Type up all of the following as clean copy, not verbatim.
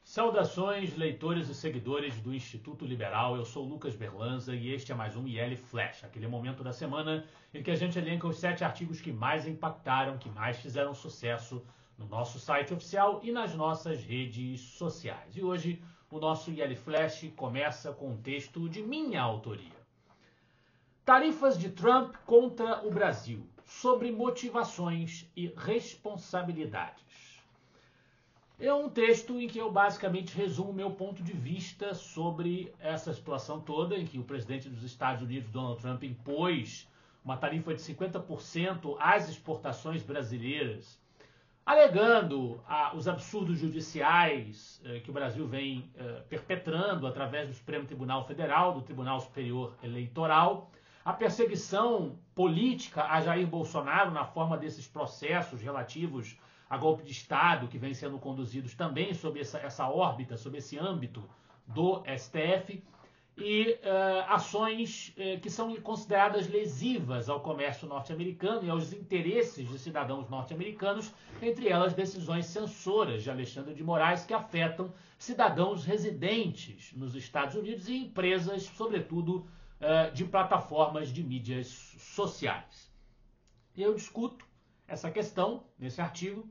Saudações, leitores e seguidores do Instituto Liberal. Eu sou Lucas Berlanza e este é mais um IL Flash, aquele momento da semana em que a gente elenca os 7 artigos que mais impactaram, que mais fizeram sucesso no nosso site oficial e nas nossas redes sociais. E hoje o nosso IL Flash começa com um texto de minha autoria. Tarifas de Trump contra o Brasil, sobre motivações e responsabilidades. É um texto em que eu basicamente resumo meu ponto de vista sobre essa situação toda, em que o presidente dos Estados Unidos, Donald Trump, impôs uma tarifa de 50% às exportações brasileiras, alegando os absurdos judiciais que o Brasil vem perpetrando através do Supremo Tribunal Federal, do Tribunal Superior Eleitoral, a perseguição política a Jair Bolsonaro na forma desses processos relativos a golpe de Estado que vem sendo conduzidos também sob essa órbita, sob esse âmbito do STF, e ações que são consideradas lesivas ao comércio norte-americano e aos interesses de cidadãos norte-americanos, entre elas decisões censoras de Alexandre de Moraes que afetam cidadãos residentes nos Estados Unidos e empresas, sobretudo, de plataformas de mídias sociais. Eu discuto essa questão nesse artigo,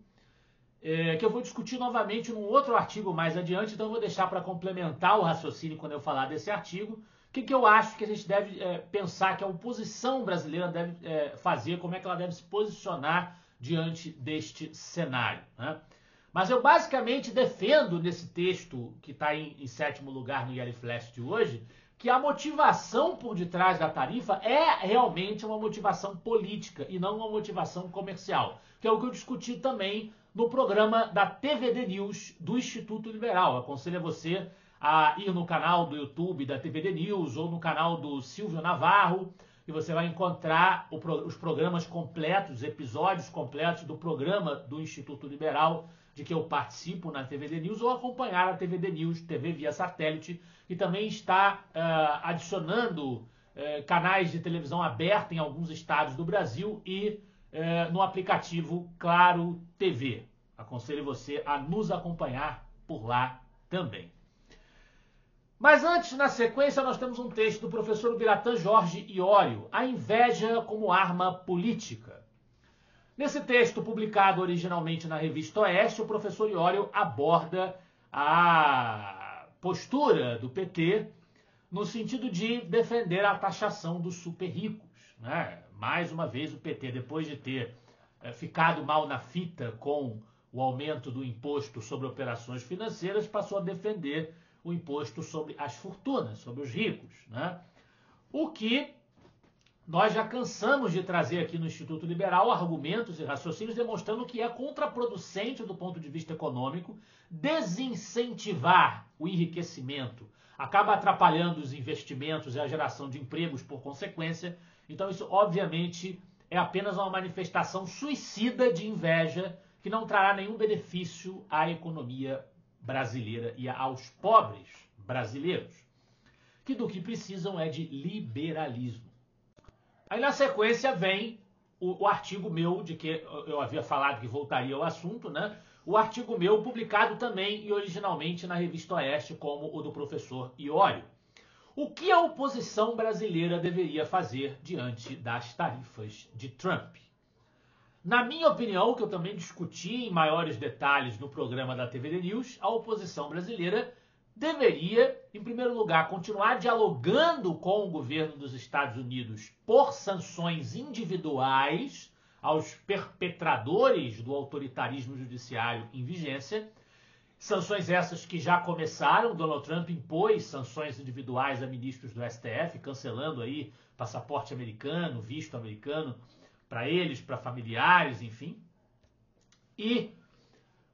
que eu vou discutir novamente num outro artigo mais adiante, então eu vou deixar para complementar o raciocínio quando eu falar desse artigo, o que eu acho que a gente deve pensar que a oposição brasileira deve fazer, como é que ela deve se posicionar diante deste cenário, né? Mas eu basicamente defendo nesse texto, que está em 7º lugar no IL Flash de hoje, que a motivação por detrás da tarifa é realmente uma motivação política e não uma motivação comercial, que é o que eu discuti também no programa da TVD News do Instituto Liberal. Aconselho a você a ir no canal do YouTube da TVD News ou no canal do Silvio Navarro, e você vai encontrar os programas completos, episódios completos do programa do Instituto Liberal, de que eu participo na TVD News, ou acompanhar a TVD News, TV via satélite, que também está adicionando canais de televisão aberta em alguns estados do Brasil e no aplicativo Claro TV. Aconselho você a nos acompanhar por lá também. Mas antes, na sequência, nós temos um texto do professor Biratã Jorge Iório, A Inveja como Arma Política. Nesse texto, publicado originalmente na revista Oeste, o professor Iório aborda a postura do PT no sentido de defender a taxação dos super ricos, né? Mais uma vez, o PT, depois de ter ficado mal na fita com o aumento do imposto sobre operações financeiras, passou a defender o imposto sobre as fortunas, sobre os ricos, né? O que nós já cansamos de trazer aqui no Instituto Liberal argumentos e raciocínios demonstrando que é contraproducente do ponto de vista econômico desincentivar o enriquecimento, acaba atrapalhando os investimentos e a geração de empregos por consequência. Então isso, obviamente, é apenas uma manifestação suicida de inveja que não trará nenhum benefício à economia brasileira e aos pobres brasileiros, que do que precisam é de liberalismo. Aí na sequência vem o artigo meu, de que eu havia falado que voltaria ao assunto, né? O artigo meu publicado também e originalmente na revista Oeste, como o do professor Iório. O que a oposição brasileira deveria fazer diante das tarifas de Trump? Na minha opinião, que eu também discuti em maiores detalhes no programa da TVD News, a oposição brasileira deveria, em primeiro lugar, continuar dialogando com o governo dos Estados Unidos por sanções individuais aos perpetradores do autoritarismo judiciário em vigência. Sanções essas que já começaram. Donald Trump impôs sanções individuais a ministros do STF, cancelando aí passaporte americano, visto americano para eles, para familiares, enfim. E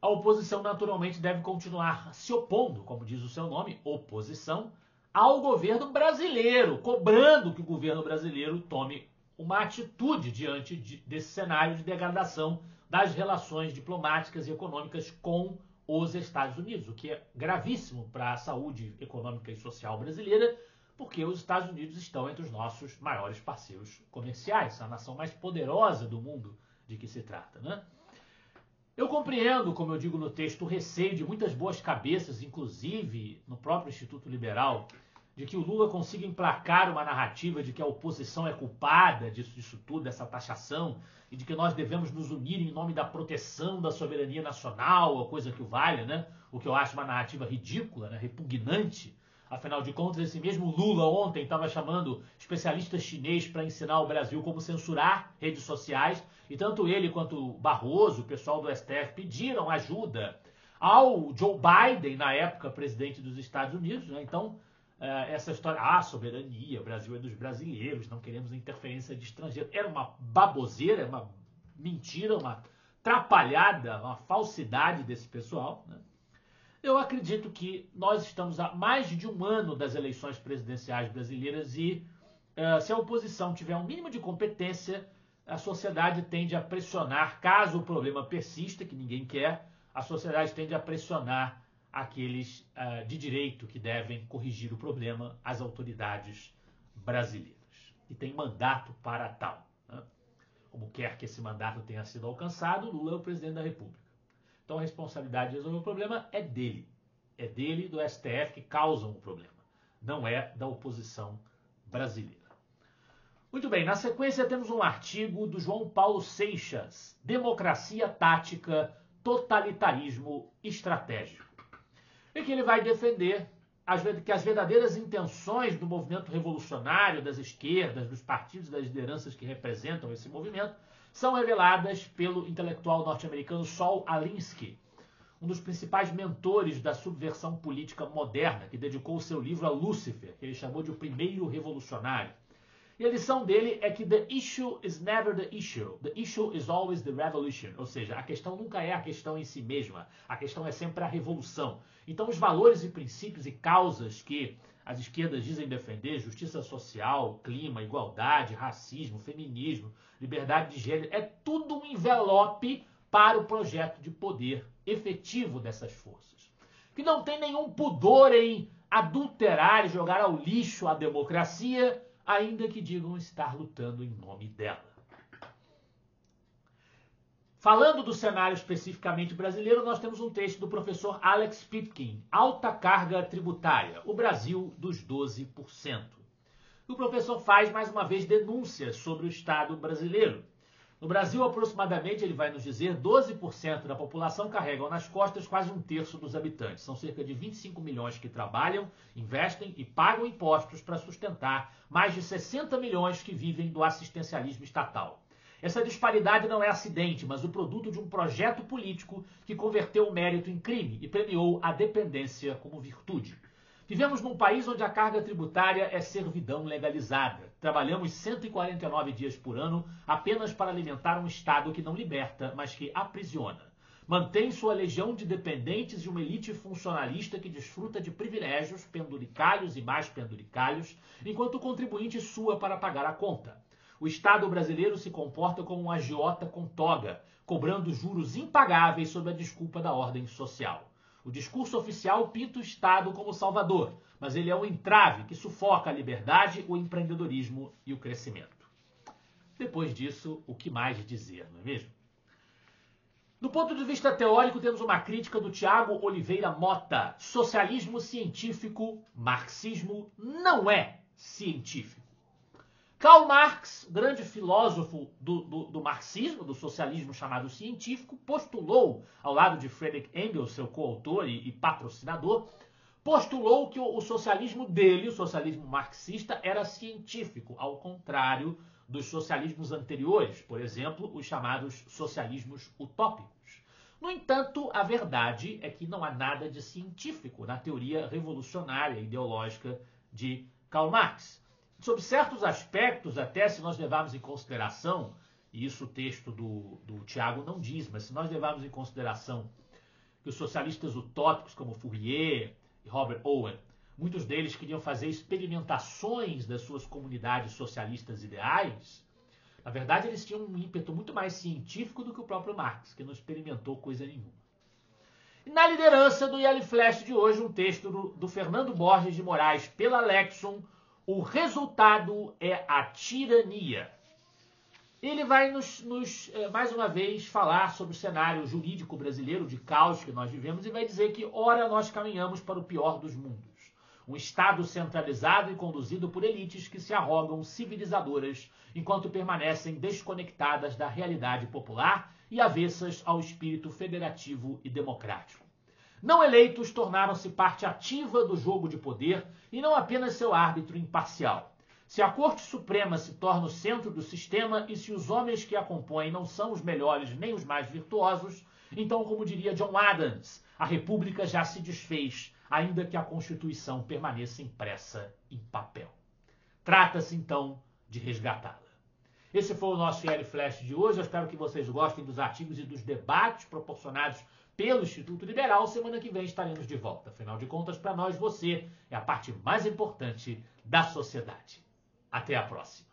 a oposição naturalmente deve continuar se opondo, como diz o seu nome, oposição, ao governo brasileiro, cobrando que o governo brasileiro tome uma atitude diante desse cenário de degradação das relações diplomáticas e econômicas com os Estados Unidos, o que é gravíssimo para a saúde econômica e social brasileira, porque os Estados Unidos estão entre os nossos maiores parceiros comerciais, a nação mais poderosa do mundo de que se trata, né? Eu compreendo, como eu digo no texto, o receio de muitas boas cabeças, inclusive no próprio Instituto Liberal, de que o Lula consiga emplacar uma narrativa de que a oposição é culpada disso tudo, dessa taxação, e de que nós devemos nos unir em nome da proteção da soberania nacional, ou coisa que o valha, né? O que eu acho uma narrativa ridícula, né? Repugnante. Afinal de contas, esse mesmo Lula ontem estava chamando especialistas chineses para ensinar o Brasil como censurar redes sociais, e tanto ele quanto o Barroso, o pessoal do STF, pediram ajuda ao Joe Biden, na época presidente dos Estados Unidos, né? Então, essa história, soberania, o Brasil é dos brasileiros, não queremos interferência de estrangeiro, era uma baboseira, uma mentira, uma trapalhada, uma falsidade desse pessoal, né? Eu acredito que nós estamos há mais de um ano das eleições presidenciais brasileiras e se a oposição tiver um mínimo de competência, a sociedade tende a pressionar, caso o problema persista, que ninguém quer, a sociedade tende a pressionar aqueles de direito que devem corrigir o problema, as autoridades brasileiras, que têm mandato para tal, né? Como quer que esse mandato tenha sido alcançado, Lula é o presidente da República. Então a responsabilidade de resolver o problema é dele. É dele, do STF, que causam o problema. Não é da oposição brasileira. Muito bem, na sequência temos um artigo do João Paulo Seixas, Democracia Tática, Totalitarismo Estratégico. E que ele vai defender que as verdadeiras intenções do movimento revolucionário, das esquerdas, dos partidos, das lideranças que representam esse movimento, são reveladas pelo intelectual norte-americano Saul Alinsky, um dos principais mentores da subversão política moderna, que dedicou o seu livro a Lúcifer, que ele chamou de o primeiro revolucionário. E a lição dele é que the issue is never the issue is always the revolution. Ou seja, a questão nunca é a questão em si mesma, a questão é sempre a revolução. Então os valores e princípios e causas que as esquerdas dizem defender, justiça social, clima, igualdade, racismo, feminismo, liberdade de gênero, é tudo um envelope para o projeto de poder efetivo dessas forças. Que não tem nenhum pudor em adulterar e jogar ao lixo a democracia, ainda que digam estar lutando em nome dela. Falando do cenário especificamente brasileiro, nós temos um texto do professor Alex Pitkin, Alta Carga Tributária, o Brasil dos 12%. O professor faz, mais uma vez, denúncias sobre o Estado brasileiro. No Brasil, aproximadamente, ele vai nos dizer, 12% da população carregam nas costas quase um terço dos habitantes. São cerca de 25 milhões que trabalham, investem e pagam impostos para sustentar mais de 60 milhões que vivem do assistencialismo estatal. Essa disparidade não é acidente, mas o produto de um projeto político que converteu o mérito em crime e premiou a dependência como virtude. Vivemos num país onde a carga tributária é servidão legalizada. Trabalhamos 149 dias por ano apenas para alimentar um Estado que não liberta, mas que aprisiona. Mantém sua legião de dependentes e uma elite funcionalista que desfruta de privilégios, penduricalhos e mais penduricalhos, enquanto o contribuinte sua para pagar a conta. O Estado brasileiro se comporta como um agiota com toga, cobrando juros impagáveis sob a desculpa da ordem social. O discurso oficial pinta o Estado como salvador, mas ele é um entrave que sufoca a liberdade, o empreendedorismo e o crescimento. Depois disso, o que mais dizer, não é mesmo? Do ponto de vista teórico, temos uma crítica do Tiago Oliveira Mota. Socialismo científico, marxismo não é científico. Karl Marx, grande filósofo do marxismo, do socialismo chamado científico, postulou, ao lado de Friedrich Engels, seu coautor e patrocinador, postulou que o socialismo dele, o socialismo marxista, era científico, ao contrário dos socialismos anteriores, por exemplo, os chamados socialismos utópicos. No entanto, a verdade é que não há nada de científico na teoria revolucionária ideológica de Karl Marx. Sob certos aspectos, até se nós levarmos em consideração, e isso o texto do Tiago não diz, mas se nós levarmos em consideração que os socialistas utópicos como Fourier e Robert Owen, muitos deles queriam fazer experimentações das suas comunidades socialistas ideais, na verdade eles tinham um ímpeto muito mais científico do que o próprio Marx, que não experimentou coisa nenhuma. E na liderança do Yellow Flash de hoje, um texto do Fernando Borges de Moraes pela Lexon, o resultado é a tirania. Ele vai mais uma vez, falar sobre o cenário jurídico brasileiro de caos que nós vivemos e vai dizer que, ora, nós caminhamos para o pior dos mundos. Um Estado centralizado e conduzido por elites que se arrogam civilizadoras enquanto permanecem desconectadas da realidade popular e avessas ao espírito federativo e democrático. Não eleitos tornaram-se parte ativa do jogo de poder e não apenas seu árbitro imparcial. Se a Corte Suprema se torna o centro do sistema e se os homens que a compõem não são os melhores nem os mais virtuosos, então, como diria John Adams, a República já se desfez, ainda que a Constituição permaneça impressa em papel. Trata-se, então, de resgatá-la. Esse foi o nosso IL Flash de hoje. Eu espero que vocês gostem dos artigos e dos debates proporcionados pelo Instituto Liberal. Semana que vem estaremos de volta. Afinal de contas, para nós, você é a parte mais importante da sociedade. Até a próxima.